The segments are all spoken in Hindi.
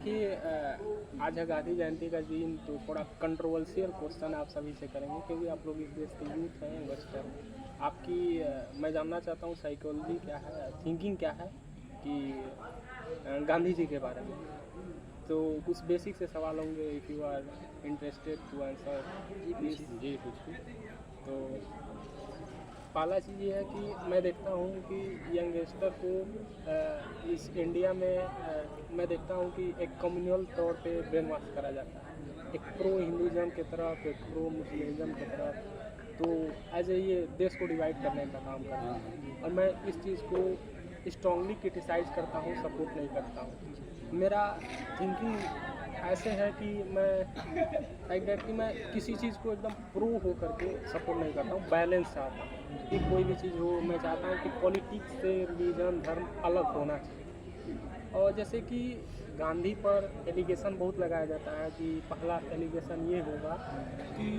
कि आज है गांधी जयंती का दिन, तो थोड़ा कंट्रोवर्शियल क्वेश्चन आप सभी से करेंगे क्योंकि आप लोग इस देश के यूथ हैं, यंगस्टर हैं। आपकी मैं जानना चाहता हूँ साइकोलॉजी क्या है, थिंकिंग क्या है कि गांधी जी के बारे में। तो कुछ बेसिक से सवाल होंगे, if you are interested to answer please. जी पूछिए। तो पहला चीज़ ये है कि मैं देखता हूँ कि यंगस्टर को इस इंडिया में मैं देखता हूँ कि एक कम्युनल तौर पे ब्रेन वॉश करा जाता है, एक प्रो हिंदुज़म की तरफ, एक प्रो मुस्लिम की तरफ। तो एज ए ये देश को डिवाइड करने का काम करता है और मैं इस चीज़ को स्ट्रांगली क्रिटिसाइज़ करता हूँ, सपोर्ट नहीं करता हूँ। मेरा थिंकिंग ऐसे है कि मैं लाइक दैट कि मैं किसी चीज़ को एकदम प्रो हो करके सपोर्ट नहीं करता हूँ, बैलेंस चाहता हूँ कि कोई भी चीज़ हो। मैं चाहता हूँ कि पॉलिटिक्स से रिलीजन धर्म अलग होना चाहिए। और जैसे कि गांधी पर एलिगेशन बहुत लगाया जाता है कि पहला एलिगेशन ये होगा कि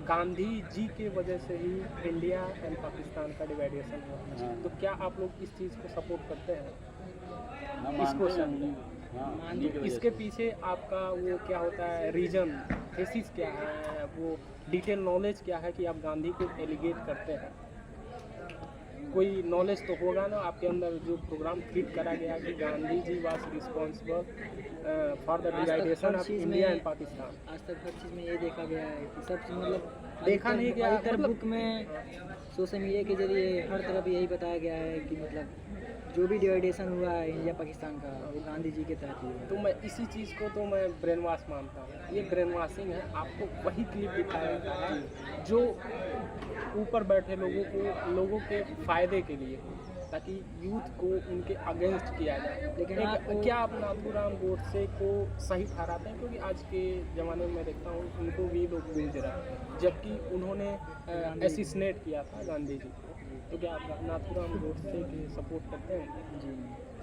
गांधी जी के वजह से ही इंडिया एंड पाकिस्तान का डिवाइडेशन हुआ। तो क्या आप लोग इस चीज़ को सपोर्ट करते हैं? इस क्वेश्चन में तो इसके पीछे आपका वो क्या होता है, रीजन थीसिस क्या है, वो डिटेल नॉलेज क्या है कि आप गांधी को एलिगेट करते हैं? कोई नॉलेज तो होगा ना आपके अंदर, जो प्रोग्राम क्रिएट करा गया कि Gandhi ji was responsible for the division of India and Pakistan. आज तक हर चीज़ में ये देखा गया है कि सब चीज़ मतलब देखा नहीं गया, अधिकतर मतलब बुक में, सोशल मीडिया के जरिए हर तरफ यही बताया गया है कि मतलब जो भी डिवाइडेशन हुआ है इंडिया पाकिस्तान का, वो गांधी जी के तहत ही हुआ। तो मैं इसी चीज़ को तो मैं ब्रेन वॉश मानता हूँ। ये ब्रेन वॉशिंग है। आपको वही क्लिप दिखाया जाता है जो ऊपर बैठे लोगों के फ़ायदे के लिए, ताकि यूथ को उनके अगेंस्ट किया जाए। लेकिन क्या आप नाथूराम गोडसे को सही ठहराते हैं? क्योंकि आज के ज़माने में मैं देखता हूँ उनको भी लोग गूंज रहा है, जबकि उन्होंने एसिसनेट किया था गांधी जी को। तो क्या आप नाथूराम गोडसे के सपोर्ट करते हैं?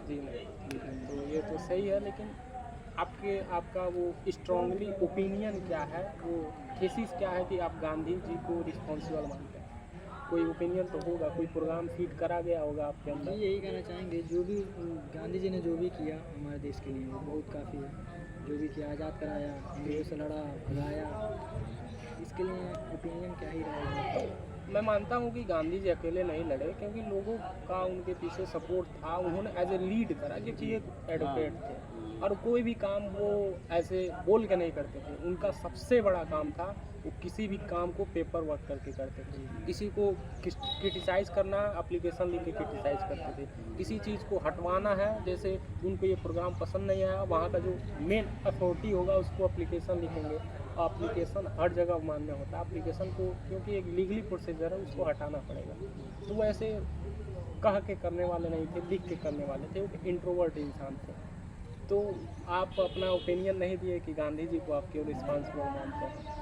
जी नहीं। तो ये तो सही है, लेकिन आपका वो स्ट्रांगली ओपिनियन क्या है, वो थीसिस क्या है कि आप गांधी जी को रिस्पॉन्सिबल मानते हैं? कोई ओपिनियन तो होगा, कोई प्रोग्राम फीड करा गया होगा आपके जी अंदर। यही कहना चाहेंगे, जो भी गांधी जी ने जो भी किया हमारे देश के लिए वो बहुत काफ़ी है। जो भी किया, आज़ाद कराया, अंग्रेज़ों से लड़ा, भगाया, इसके लिए ओपिनियन क्या ही रहेगा। मैं मानता हूँ कि गांधी जी अकेले नहीं लड़े, क्योंकि लोगों का उनके पीछे सपोर्ट था। उन्होंने एज ए लीड करा, क्योंकि एक एडवोकेट थे और कोई भी काम वो ऐसे बोल के नहीं करते थे। उनका सबसे बड़ा काम था वो किसी भी काम को पेपर वर्क करके करते थे। किसी को क्रिटिसाइज़ करना, एप्लीकेशन लिख के क्रिटिसाइज़ करते थे। किसी चीज़ को हटवाना है, जैसे उनको ये प्रोग्राम पसंद नहीं आया, वहाँ का जो मेन अथॉरिटी होगा उसको एप्लीकेशन लिखेंगे। एप्लीकेशन हर जगह मान्य होता है एप्लीकेशन को, क्योंकि एक लीगली प्रोसीजर है, उसको हटाना पड़ेगा। तो वो ऐसे कह के करने वाले नहीं थे, लिख के करने वाले थे। वो इंट्रोवर्ट इंसान थे। तो आप अपना ओपिनियन नहीं दिए कि गांधी जी को आप क्यों रिस्पॉन्सिबल मानते हैं?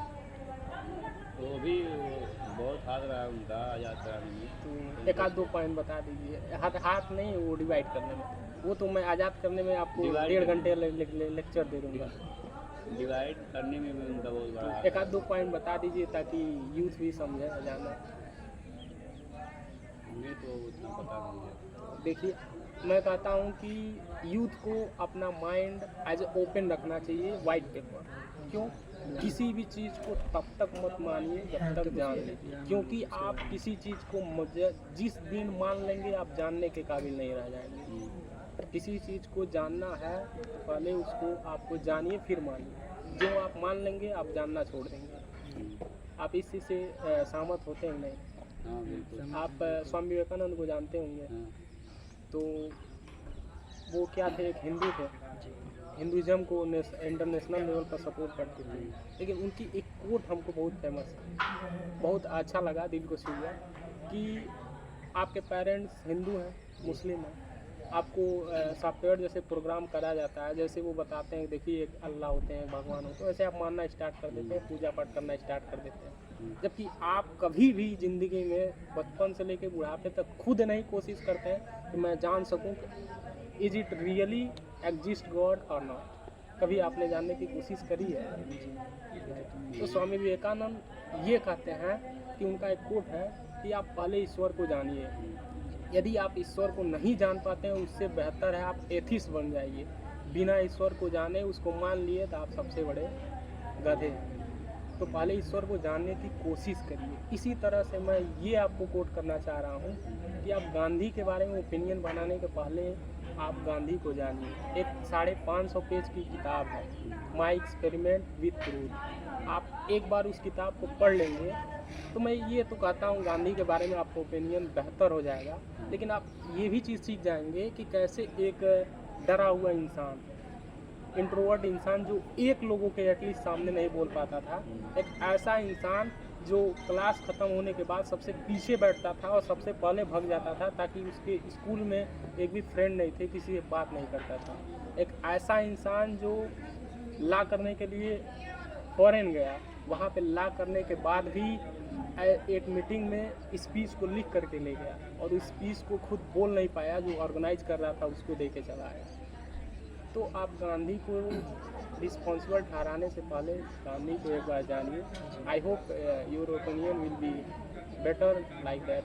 वो भी बहुत हाथ रहा है उनका आज़ाद कराने में। तो एक आध दो पॉइंट बता दीजिए। हाथ नहीं, वो डिवाइड करने में, वो तो मैं आज़ाद करने में आपको Divide 1.5 घंटे लेक्चर दे दूँगा। डिवाइड करने में भी उनका बहुत बड़ा एक आध दो पॉइंट बता दीजिए ताकि यूथ भी समझे, जाने। हमें तो उतना पता नहीं है। देखिए, मैं कहता हूँ कि यूथ को अपना माइंड एज ए ओपन रखना चाहिए, वाइट पेपर। क्यों? किसी भी चीज़ को तब तक मत मानिए जब तक जान लें, क्योंकि आप किसी चीज़ को जिस दिन मान लेंगे आप जानने के काबिल नहीं रह जाएंगे। किसी चीज़ को जानना है तो पहले उसको आपको जानिए, फिर मानिए। जो आप मान लेंगे आप जानना छोड़ देंगे। आप इस चीज़ से सहमत होते हैं नहीं? हाँ बिल्कुल। आप स्वामी विवेकानंद को जानते होंगे। हाँ। तो वो क्या थे, एक हिंदू थे, हिंदुज़म को इंटरनेशनल लेवल पर सपोर्ट करते थे। लेकिन उनकी एक कोट हमको बहुत फेमस है, बहुत अच्छा लगा, दिल को छू गया कि आपके पेरेंट्स हिंदू हैं, मुस्लिम हैं, आपको सॉफ्टवेयर जैसे प्रोग्राम करा जाता है, जैसे वो बताते हैं देखिए एक अल्लाह होते हैं, भगवान होते हैं, वैसे आप मानना स्टार्ट कर देते हैं, पूजा पाठ करना स्टार्ट कर देते हैं। जबकि आप कभी भी ज़िंदगी में बचपन से लेकर बुढ़ापे तक खुद नहीं कोशिश करते हैं कि मैं जान सकूं कि is it really exist God और नॉट। कभी आपने जानने की कोशिश करी है? तो स्वामी विवेकानंद ये कहते हैं कि उनका एक कोट है कि आप पहले ईश्वर को जानिए। यदि आप ईश्वर को नहीं जान पाते हैं, उससे बेहतर है आप एथिस्ट बन जाइए। बिना ईश्वर को जाने उसको मान लिए तो आप सबसे बड़े गधे हैं। तो पहले ईश्वर को जानने की कोशिश करिए। इसी तरह से मैं ये आपको कोट करना चाह रहा हूँ कि आप गांधी के बारे में ओपिनियन बनाने के पहले आप गांधी को जानिए। एक 550 पेज की किताब है, माई एक्सपेरिमेंट विथ ट्रूथ। आप एक बार उस किताब को पढ़ लेंगे तो मैं ये तो कहता हूँ गांधी के बारे में आपका ओपिनियन बेहतर हो जाएगा। लेकिन आप ये भी चीज़ सीख जाएंगे कि कैसे एक डरा हुआ इंसान, इंट्रोवर्ट इंसान जो एक लोगों के एटलीस्ट सामने नहीं बोल पाता था, एक ऐसा इंसान जो क्लास ख़त्म होने के बाद सबसे पीछे बैठता था और सबसे पहले भाग जाता था ताकि उसके स्कूल में एक भी फ्रेंड नहीं थे, किसी से बात नहीं करता था। एक ऐसा इंसान जो ला करने के लिए फॉरेन गया, वहाँ पे ला करने के बाद भी एक मीटिंग में स्पीच को लिख करके ले गया और उस स्पीच को खुद बोल नहीं पाया, जो ऑर्गेनाइज कर रहा था उसको दे के चला आया। तो आप गांधी को रिस्पॉन्सिबल ठहराने से पहले गांधी को एक बार जानिए। I hope your opinion will be better like that.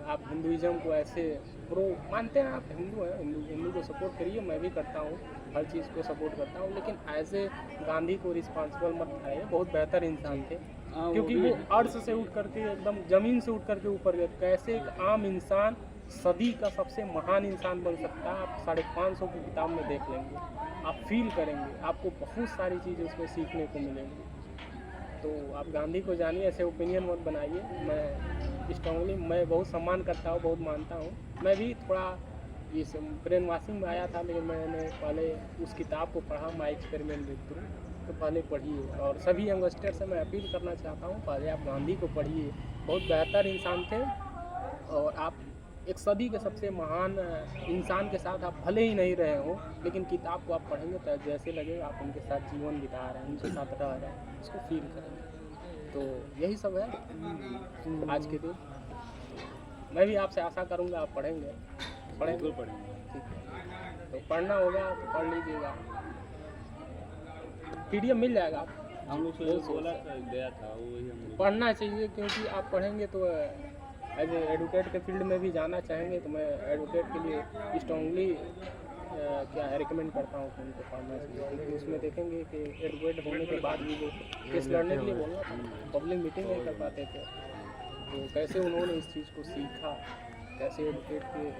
आप हिंदुइज़्म को ऐसे प्रो मानते हैं, आप हिंदू हैं, हिंदू को सपोर्ट करिए, मैं भी करता हूँ, हर चीज़ को सपोर्ट करता हूँ, लेकिन एज ए गांधी को रिस्पॉन्सिबल मत ठहराइए। बहुत बेहतर इंसान थे, क्योंकि वो अर्श से उठ करके एकदम ज़मीन से उठ करके ऊपर गए। कैसे एक आम इंसान सदी का सबसे महान इंसान बन सकता है, आप 550 की किताब में देख लेंगे, आप फील करेंगे, आपको बहुत सारी चीज़ें उसमें सीखने को मिलेंगी। तो आप गांधी को जानिए, ऐसे ओपिनियन मत बनाइए। मैं स्ट्रांगली, मैं बहुत सम्मान करता हूँ, बहुत मानता हूँ। मैं भी थोड़ा इस ब्रेन वॉशिंग में आया था, लेकिन मैंने पहले उस किताब को पढ़ा, माई एक्सपेरिमेंट विथ ट्रूथ, तो पहले पढ़िए। और सभी यंगस्टर से मैं अपील करना चाहता हूँ, पहले आप गांधी को पढ़िए। बहुत बेहतर इंसान थे और आप एक सदी के सबसे महान इंसान के साथ आप भले ही नहीं रहे हो, लेकिन किताब को आप पढ़ेंगे तो जैसे लगेगा आप उनके साथ जीवन बिता रहे हैं, उनके साथ रह रहे हैं, उसको फील करेंगे। तो यही सब है आज के दिन। मैं भी आपसे आशा करूँगा आप पढ़ेंगे। बिल्कुल पढ़ेंगे। ठीक है, तो पढ़ना होगा तो पढ़ लीजिएगा, PDF मिल जाएगा। आप हम लोग से बोला गया था, वही हम लोग पढ़ना चाहिए, क्योंकि आप पढ़ेंगे तो एज ए एडवोकेट के फील्ड में भी जाना चाहेंगे तो मैं एडवोकेट के लिए स्ट्रांगली क्या है रिकमेंड करता हूँ कि उनको पढ़ना चाहिए। क्योंकि उसमें देखेंगे कि एडवोकेट होने के बाद भी वो केस लड़ने के लिए बोलना था, पब्लिक मीटिंग नहीं कर पाते थे, तो कैसे उन्होंने इस चीज़ को सीखा, कैसे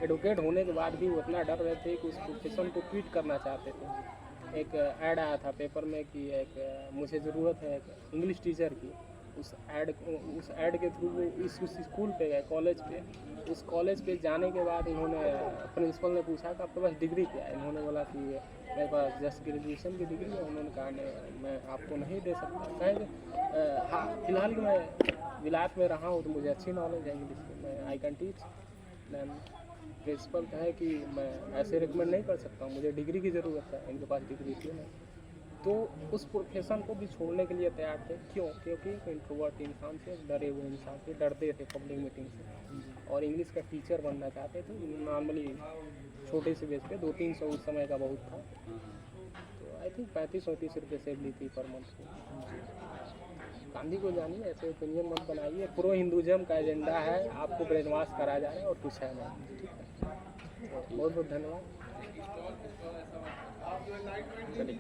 एडवोकेट होने के बाद भी वो इतना डर रहे थे कि उस प्रोफेशन को क्विट करना चाहते थे। एक ऐड आया था पेपर में कि एक मुझे ज़रूरत है एक इंग्लिश टीचर की। उस ऐड के थ्रू वो इस स्कूल पे गए, कॉलेज पे। उस कॉलेज पे जाने के बाद इन्होंने प्रिंसिपल ने पूछा कि आपके पास डिग्री क्या है। इन्होंने बोला कि मेरे पास जस्ट ग्रेजुएशन की डिग्री है। उन्होंने कहा मैं आपको नहीं दे सकता। कहेंगे हाँ, फिलहाल मैं विलायत में रहा हूँ तो मुझे अच्छी नॉलेज है इंग्लिश की, मैं I can teach. Then principal कहे कि मैं ऐसे रिकमेंड नहीं कर सकता हूँ, मुझे डिग्री की ज़रूरत है, इनके पास डिग्री क्यों नहीं। तो उस प्रोफेशन को भी छोड़ने के लिए तैयार थे। क्यों? क्योंकि इंट्रोवर्ट इंसान थे, डरे हुए इंसान थे, डरते थे पब्लिक मीटिंग से, और इंग्लिश का टीचर बनना चाहते थे। नॉर्मली छोटे से बेस पे 200-300 उस समय का बहुत था, तो आई थिंक 35-37 रुपये सैलरी थी पर मंथ को। गांधी को जानिए, ऐसे ओपिनियन मत बनाइए। प्रो हिंदुज़म का एजेंडा है, आपको ब्रेन वॉश करा जा रहा है और कुछ है नहीं। ठीक है, बहुत बहुत धन्यवाद।